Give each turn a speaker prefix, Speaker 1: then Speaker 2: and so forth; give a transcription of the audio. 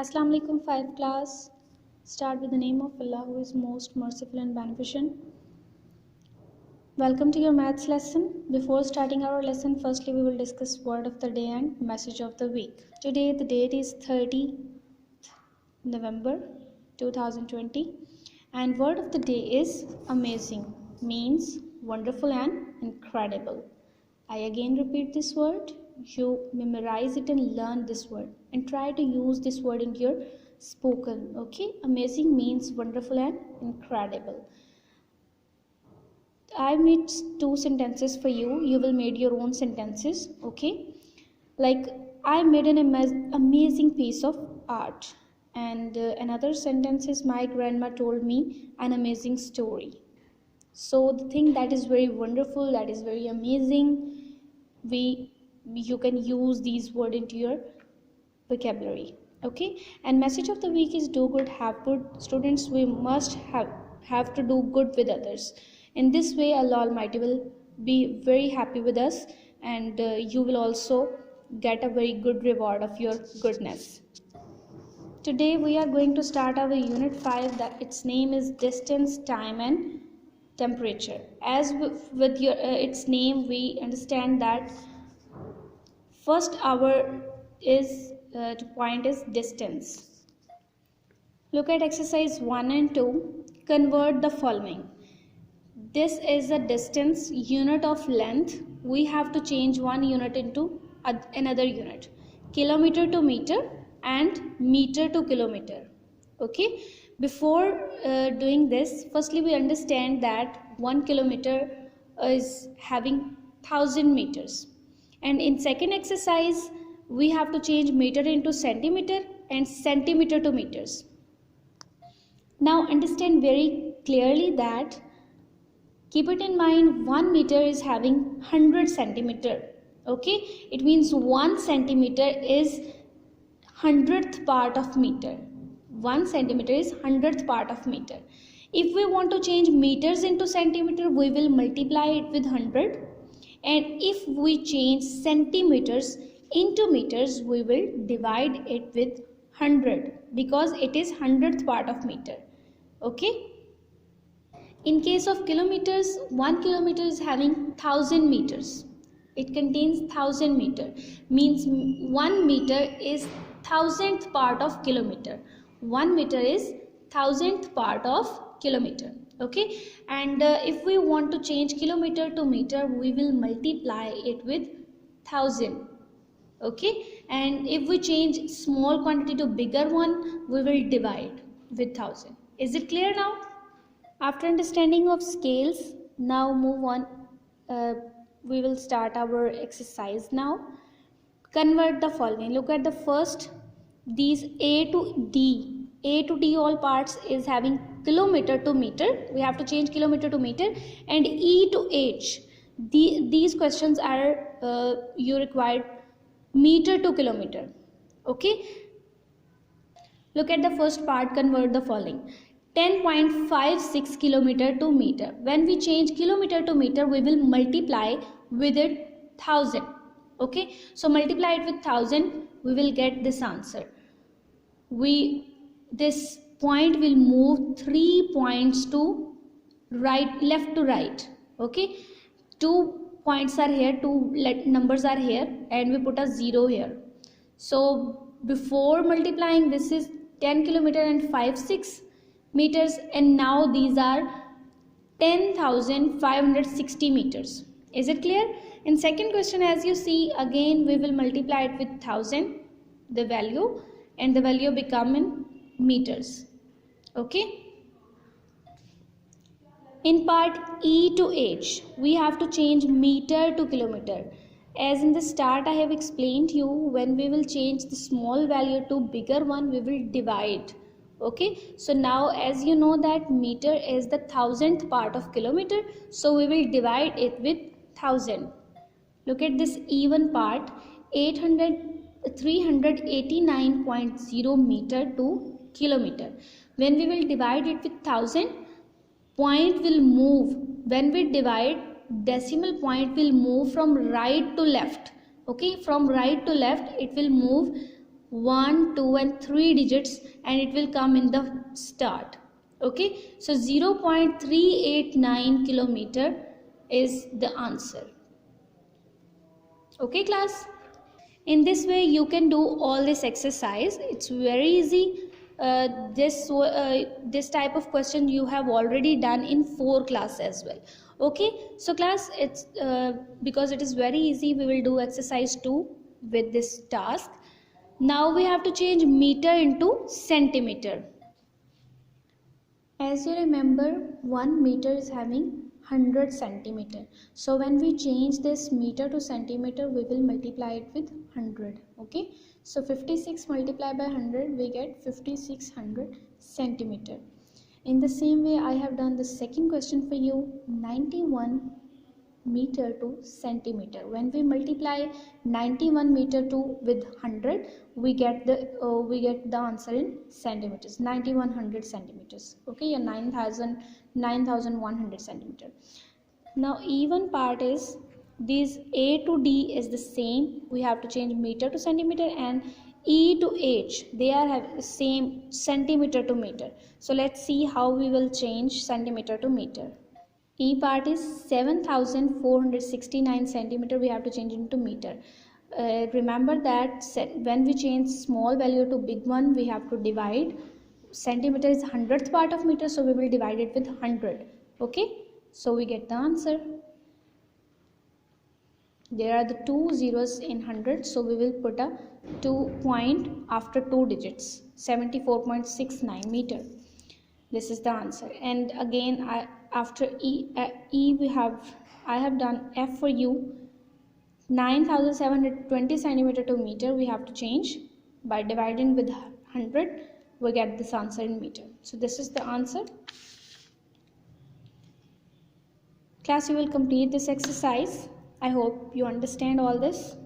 Speaker 1: Assalamu alaikum 5 class. Start with the name of Allah who is most merciful and beneficent. Welcome to your maths lesson. Before starting our lesson, firstly we will discuss word of the day and message of the week. Today the date is 30th November 2020 and word of the day is amazing, means wonderful and incredible. I again repeat this word. You memorize it and learn this word and try to use this word in your spoken. Okay, amazing means wonderful and incredible. I made two sentences for you. You will make your own sentences. Okay, like I made an amazing piece of art, and another sentence is my grandma told me an amazing story. So the thing that is very wonderful, that is very amazing, you can use these words into your vocabulary. Okay, and message of the week is do good, have good. Students, we must have to do good with others. In this way Allah Almighty will be very happy with us, and you will also get a very good reward of your goodness. Today we are going to start our unit 5, that its name is distance, time and temperature. As with your its name, we understand that first our point is distance. Look at exercise 1 and 2. Convert the following. This is a distance, unit of length. We have to change one unit into another unit. Kilometer to meter and meter to kilometer. Okay, before doing this, firstly we understand that 1 kilometer is having 1000 meters, and in second exercise we have to change meter into centimeter and centimeter to meters. Now understand very clearly that, keep it in mind, 1 meter is having 100 centimeter. Okay, it means 1 centimeter is 100th part of meter. 1 centimeter is 100th part of meter. If we want to change meters into centimeter, we will multiply it with 100, and if we change centimeters into meters, we will divide it with 100 because it is 100th part of meter. Okay, in case of kilometers, 1 kilometer is having 1000 meters. It contains 1000 meter, means 1 meter is 1000th part of kilometer. 1 meter is 1000th part of kilometer. Okay, and if we want to change kilometer to meter, we will multiply it with 1000. Okay, and if we change small quantity to bigger one, we will divide with 1000. Is it clear now? After understanding of scales, now move on. We will start our exercise now. Convert the following. Look at the first, these A to D all parts is having kilometer to meter. We have to change kilometer to meter, and E to H. These questions are you required meter to kilometer. Okay, look at the first part. Convert the following. 10.56 kilometer to meter. When we change kilometer to meter, we will multiply with it 1000. Okay, so multiply it with 1000, we will get this answer. This point will move 3 points to left to right. Okay, 2 points are here, 2 numbers are here, and we put a 0 here. So before multiplying, this is 10 kilometer and 56 meters, and now these are 10,560 meters. Is it clear? In second question, as you see, again we will multiply it with 1000, the value, and the value become in meters. Okay, in part E to H, we have to change meter to kilometer. As in the start I have explained you, when we will change the small value to bigger one, we will divide. Okay, so now as you know that meter is the 1000th part of kilometer, so we will divide it with 1000. Look at this even part, 389.0 meter to kilometer. When we will divide it with 1000, point will move. When we divide, decimal point will move from right to left. Okay, from right to left it will move 1, 2 and 3 digits and it will come in the start. Okay, so 0.389 kilometer is the answer. Okay class, in this way you can do all this exercise. It's very easy. This type of question you have already done in 4 class as well. Okay, so class, it's because it is very easy, we will do exercise 2 with this task. Now we have to change meter into centimeter. As you remember, 1 meter is having 100 centimeter. So when we change this meter to centimeter, we will multiply it with 100. Okay, so 56 multiplied by 100, we get 5600 centimeter. In the same way, I have done the second question for you. 91 meter to centimeter. When we multiply 91 meter to with 100, we get the answer in centimeters. 9100 centimeters. Okay, yeah, 9100 centimeter. Now even part is these A to D is the same. We have to change meter to centimeter, and E to H, they are have same, centimeter to meter. So let's see how we will change centimeter to meter. E part is 7469 centimeter, we have to change into meter. Remember that when we change small value to big one, we have to divide. Centimeter is 100th part of meter, so we will divide it with 100. Okay, so we get the answer. There are the 2 zeros in 100, so we will put a 2 point after 2 digits. 74.69 meter. This is the answer. And again, after E I have done F for you. 9720 centimeter to meter, we have to change by dividing with 100. We get this answer in meter. So this is the answer. Class, you will complete this exercise. I hope you understand all this.